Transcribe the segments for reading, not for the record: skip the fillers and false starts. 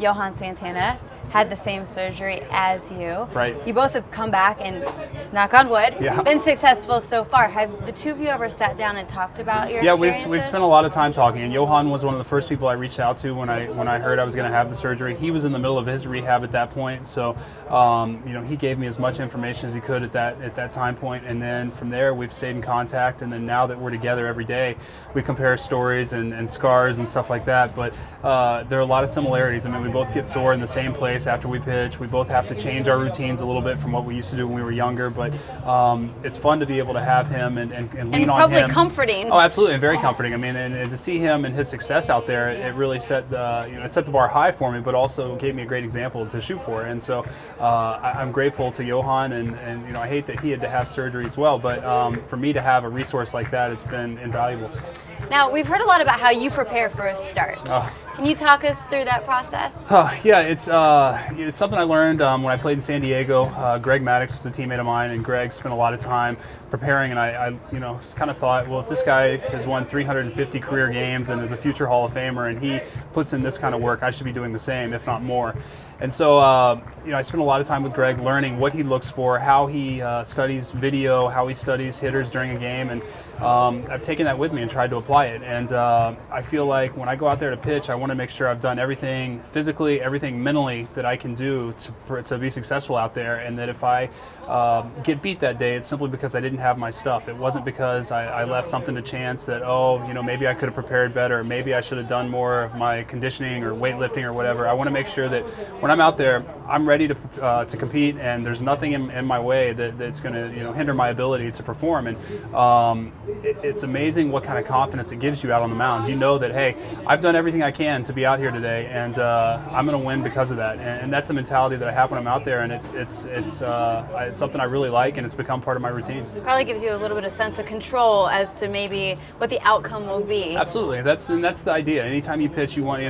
Johan Santana had the same surgery as you. Right. You both have come back and, knock on wood, Yeah. been successful so far. Have the two of you ever sat down and talked about your Yeah, experiences? we've spent a lot of time talking, and Johan was one of the first people I reached out to when I heard I was going to have the surgery. He was in the middle of his rehab at that point, so he gave me as much information as he could at that time point, and then from there we've stayed in contact, and then now that we're together every day, we compare stories and scars and stuff like that. But there are a lot of similarities. I mean, we both get sore in the same place after we pitch. We both have to change our routines a little bit from what we used to do when we were younger, but it's fun to be able to have him and lean on him. And probably comforting. Oh, absolutely, and very comforting. I mean, and to see him and his success out there, it really set the bar high for me, but also gave me a great example to shoot for. And so I'm grateful to Johan, and I hate that he had to have surgery as well, but for me to have a resource like that, it's been invaluable. Now, we've heard a lot about how you prepare for a start. Can you talk us through that process? Yeah, it's something I learned when I played in San Diego. Greg Maddox was a teammate of mine, and Greg spent a lot of time preparing, and I kind of thought, well, if this guy has won 350 career games and is a future Hall of Famer, and he puts in this kind of work, I should be doing the same, if not more. And so, I spent a lot of time with Greg learning what he looks for, how he studies video, how he studies hitters during a game, and I've taken that with me and tried to apply it. And I feel like when I go out there to pitch, I want to make sure I've done everything physically, everything mentally that I can do to be successful out there, and that if I get beat that day, it's simply because I didn't have my stuff. It wasn't because I left something to chance that, maybe I could have prepared better, maybe I should have done more of my conditioning or weightlifting or whatever. I want to make sure that when I'm out there, I'm ready to compete, and there's nothing in my way that's going to hinder my ability to perform. And it's amazing what kind of confidence it gives you out on the mound. You know that, hey, I've done everything I can to be out here today, and I'm going to win because of that. And that's the mentality that I have when I'm out there, and it's something I really like, and it's become part of my routine. Probably gives you a little bit of sense of control as to maybe what the outcome will be. Absolutely, that's the idea. Anytime you pitch, you want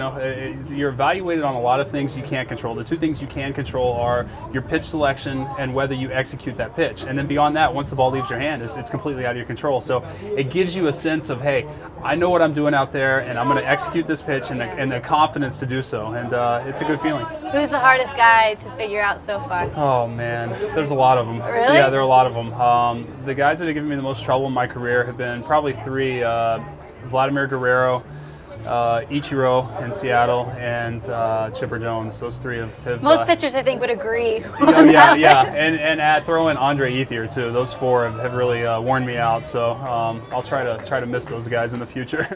you're evaluated on a lot of things you can't control. The two things you can control are your pitch selection and whether you execute that pitch. And then beyond that, once the ball leaves your hand, it's completely out of your control. So it gives you a sense of, hey, I know what I'm doing out there, and I'm going to execute this pitch, and the confidence to do so. And it's a good feeling. Who's the hardest guy to figure out so far? Oh man, there's a lot of them. Really? Yeah, there are a lot of them. The guys that have given me the most trouble in my career have been probably three: Vladimir Guerrero, Ichiro in Seattle, and Chipper Jones. Those three have most pitchers, I think, would agree. Yeah, and throw in Andre Ethier too. Those four have really worn me out. So I'll try to miss those guys in the future.